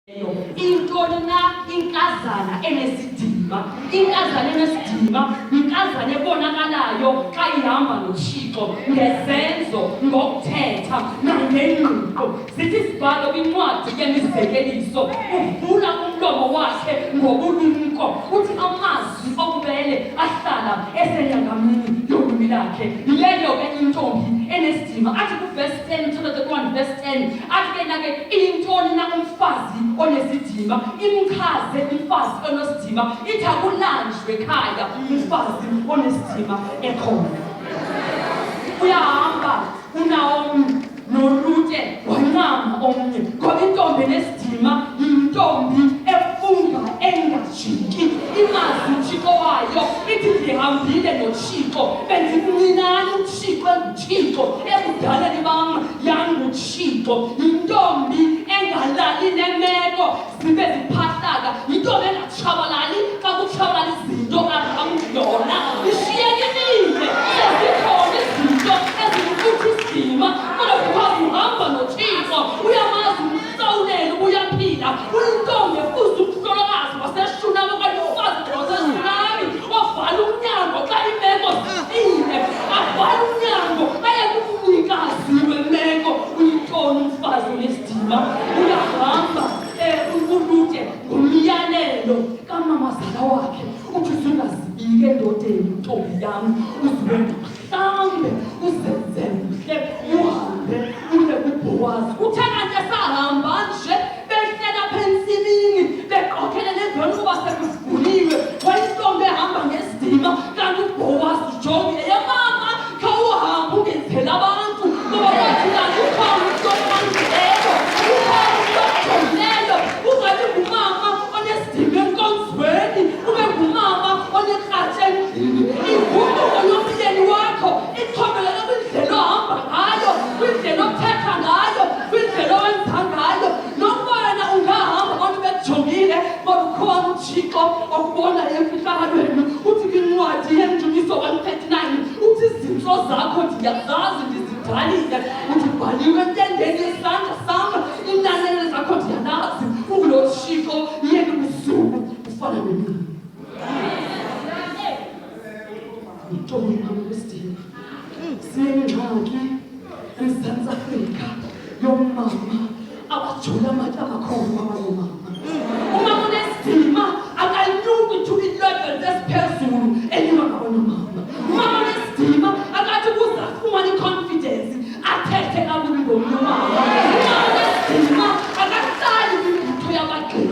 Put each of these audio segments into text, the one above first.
Intoni na inkazana enesidima, inkazana enesidima, inkazana ebonakalayo xa ihamba noThixo ngezenzo, ngokuthetha nangengqiqo. Sithi sibhalo kwincwadi yemizekeliso, uvula umlomo wakhe ngobulumko, uthi amazwi obubele ahlala esenyangamini yolwimi lakhe. Yileyo ke intombi enesidima. Athi kuverse 10, chapter 1 verse 10, athi ke nake intoni na umfazi onesidima, imchaze umfazi onesidima, ithi akulanjwe ekhaya umfazi onesidima ekhona. Uyahamba uNaomi noRute wancama omnye, ngoba intombi enesidima yintombi efunga engajiki, imazi uThixo wayo, ithi ndihambile noThixo, bendimncinane uThixo enguThixo, ekudaleni bam yanguThixo. Yintombi engalali nemeko zibe ziphahlaka, yintombi engatshabalali xa kutshabalala izinto yona ishiyekile, sezikhona izinto ezikukuthi isidima, kodwa because uhamba noThixo uyamazi umhlawuleli ubuyaphila. Uyintombi efuza ukuhlolokazi waseshunami okanye umfazi waseshunami ovala umnyango xa imeko zithile, avala umnyango aye kumnikazi wemeko. Uyintoni umfazi onesidima? Uyahamba uRute ngomyalelo kamamazala wakhe, uthi uzungazibike endodeni intombi yami, uziwenda mhlambe uzenzele uhambe uye kuBhowazi. Uthe kanti esahamba nje behlela apha entsimini beqokelele emveni kuba sekuvuniwe, wayintombi ehamba ngesidima, kanti uBhowazi ujongile, yemama khawuhambe ungenzela abantu, ngoba wathi kanti ukhona umntu ofaneleyo, ukhona umntu ojongileyo, uzabe ngumama onesidima enkonzweni, ube ngumama onekratshi endlini. Inguquko yomyeni wakho ixhomekeke kwindlela ohamba ngayo, kwindlela othetha ngayo, kwindlela owenza ngayo. Nokuba wena ungahamba abantu bekujongile, kodwa ukhona uThixo okubona emfihlakalweni. Uthi kwincwadi yeNdumiso 139, uthi izintro zakho ndiyazazi ndizidalile, uthi ubhaliwe entendeni yesandla sam, inanele zakho ndiyalazi. Ungulo Thixo yena ubusuku ufana nemini. Intombi wesidima siyengxaki eMzantsi Afrika yomama abajula amatye amakhulu abangomama. Umama onesidima akanyuki to i-level esiphezulu enyuka ngabanye umama. Umama onesidima akathi ukuze afumane i-confidence athethe kakubi ngomnye umama. Umama onesidima akahlali kwimibutho yabagqili.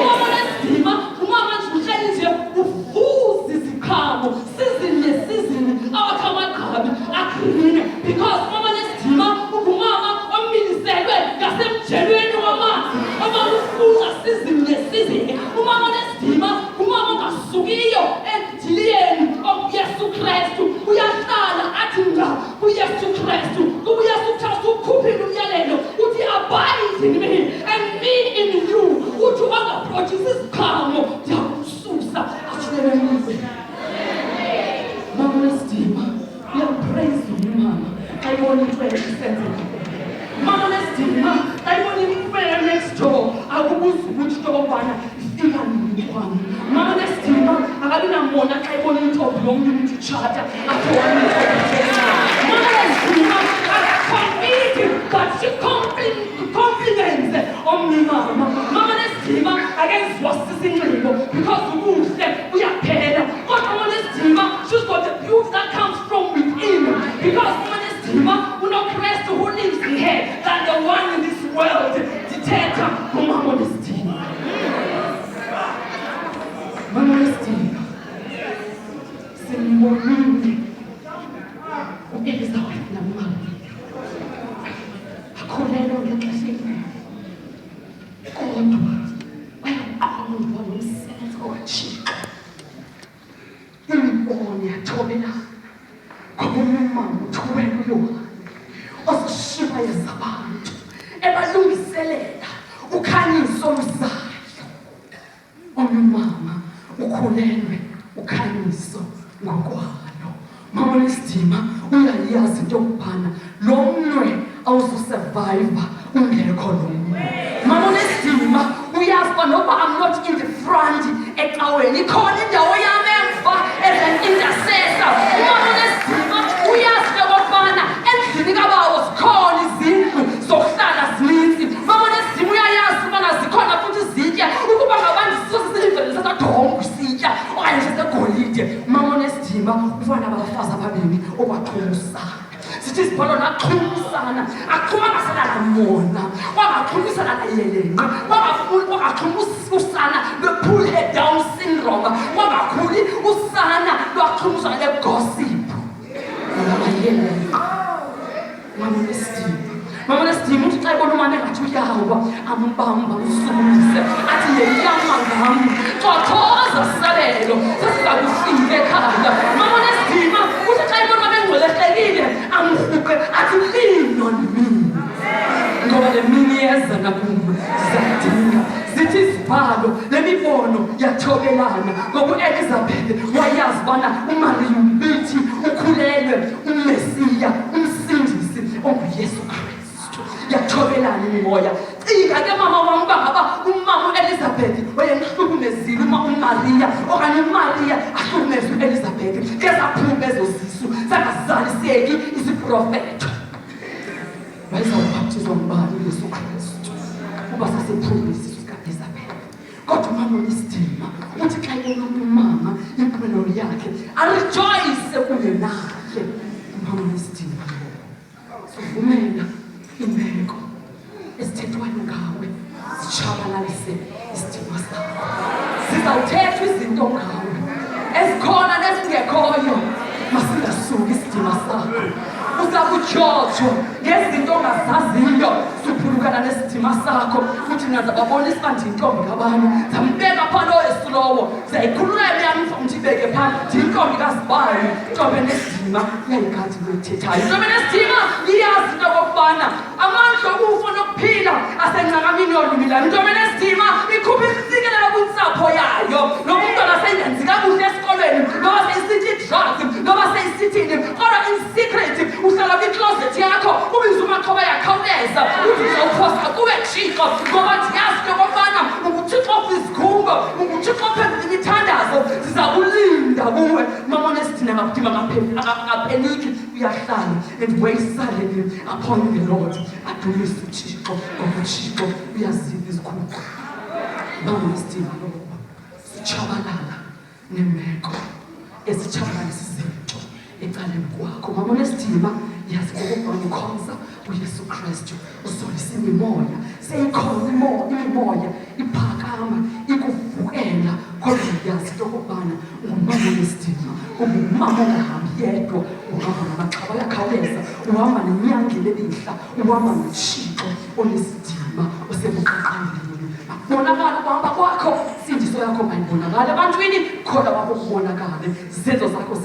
Umama onesidima umama nje uhleli nje uvuza iziqhamo season nesizini, awakha amagqabi aqinile, because umama onesidima ungumama omiliselwe ngasemjelweni wamanzi, umama ufuza season nesizini. Umama onesidima umama ongasukiyo ediliyeni okuYesu Kristu, uyahlala athi nga kuYesu Kristu, kuba uYesu Kristu ukhuphile umyalelo, uthi abide in me and me in you. Uthi wangaprojisa isiqhamo ndiyakususa athulelelise. Mama onesidima uyapraise umama xa ibona into esenzeka. Mama onesidima xa ibona imfene next door akubuza ukuthi into okubana ifika nini kwami. Mama onesidima akabi namona xa ibona intombi yomnye umuntu itshata akhona. Mama onesidima akakhompiti but she compliments omnye mama. Mama onesidima akenziwa sisinxibo because ubuhle buyaphela, kodwa mama onesidima she's got the beauty that comes from within, because mama onesidima unoKristu who lives in her than the one in this world. Dithetha ngomama onesidima. Mama onesidima simbonile uElizabeth namama akhulelwe ngexesha elinye, kodwa bayaqondwa nomsebenzi kaThixo. Imboni yathobelana ngoba umama uthobela uYohane ozoshibayeza abantu, ebalungiselela ukhanyiso oluzayo. Omnye umama ukhulelwe ukhanyiso ngokwalo. Mama onesidima uyayazi into yokubana lo mnwe awuzusurviva ungekho lo mnwe. Mama onesidima waxhumusana. Sithi isibhalo naxhumusana, axhuma ngaselala mona, wangaxhumisana nayelenqe, wangaxhumusana usana lwe-pull head down syndrome, wangakhuli usana lwaxhumusana le-gossip. Mama nesidima uthi xa ibona umane ngathi uyawa ambamba usumise athi yeyama ngam xothoza sisabelo sesiza kufika ekhaya. Mama nesidima uthi xa ibona bengcwelehlekile amhuqe athi lean on me ngoba le mini yeza nakum sizadinga. Zithi izibhalo le mibono yathobelana ngoku-Elizabeth wayazi ubana umali yumbithi ukhulelwe uMesiya umsindisi onguYesu Kristu. Yathobelana imimoya. Cinga ke mama wam uba ngaba umama u-Elizabeth wayemhlukumezile uMariya okanye uMariya ahlukumeze u-Elizabeth ke zaphuma ezo zisu zangazaliseki isiprofetho. Wayezawubhaptizwa ngubani uYesu Kristu uba sasephuma isisu sika-Elizabeth. Kodwa umama onesidima uthi xa ibona umama impumelelo yakhe arejoyise kunye naye. Umama onesidima sivumela imbeko esithethwayo ngawe zitshabalalise isidima sakho. Zizawuthethwa izinto ngawe ezikhona nezingekhoyo. Masingasuki isidima sakho. Uzakutyhotshwa ngezinto ongazaziyo. Suphulukana nesidima sakho futhi nazababonisa uba ndiyintombi kabani. Zambeka phaa lo Yesu lowo. Ziyayikhulula yam mfumthi ibeke phaa ndiyintombi kazibani. Ntombi enesidima iyayigadi into ethethayo. Ntombi enesidima iyazi into okokubana amandla okufa nokuphila asengcakamini yolwimi lami. Ntombi enesidima ikhupha imisikelelo kwintsapho yayo. Lo mntwana sengenzi kakuhle esikolweni noba seyisithi drugs noba seyisithini kodwa in secret uhlala kwicloset yakho ubiza umaxhoba yakhawuleza uthi uzawuphosa kuwe Thixo ngoba ndiyazi into okokubana unguThixo kwizikhungo, unguThixo phendula imithandazo. Siza kulinda kuwe. Mama onesidima akapheniki uyahlala and wait silently upon the Lord. Adumise uThixo ngoba uThixo uyaziva izikhungo. Mama onesidima sitshabalala nemeko ezitshabalalisa izinto ecaleni kwakho. Mama onesidima yazi ngokubana ukhonza uYesu Kristu usolisa imimoya. Seyikhona imimoya iphakama ikuvukela kodwa yazi into okokubana ungumama onesidima, ungumama ongahambi yedwa, uhamba namaxhaba ayakhawuleza, uhamba nenyangeni ebihla, uhamba noThixo onesidima osebuqaqambini. Bonakala ukuhamba kwakho, sindiso yakho mayibonakale ebantwini, khona wakho kubonakale, izenzo zakho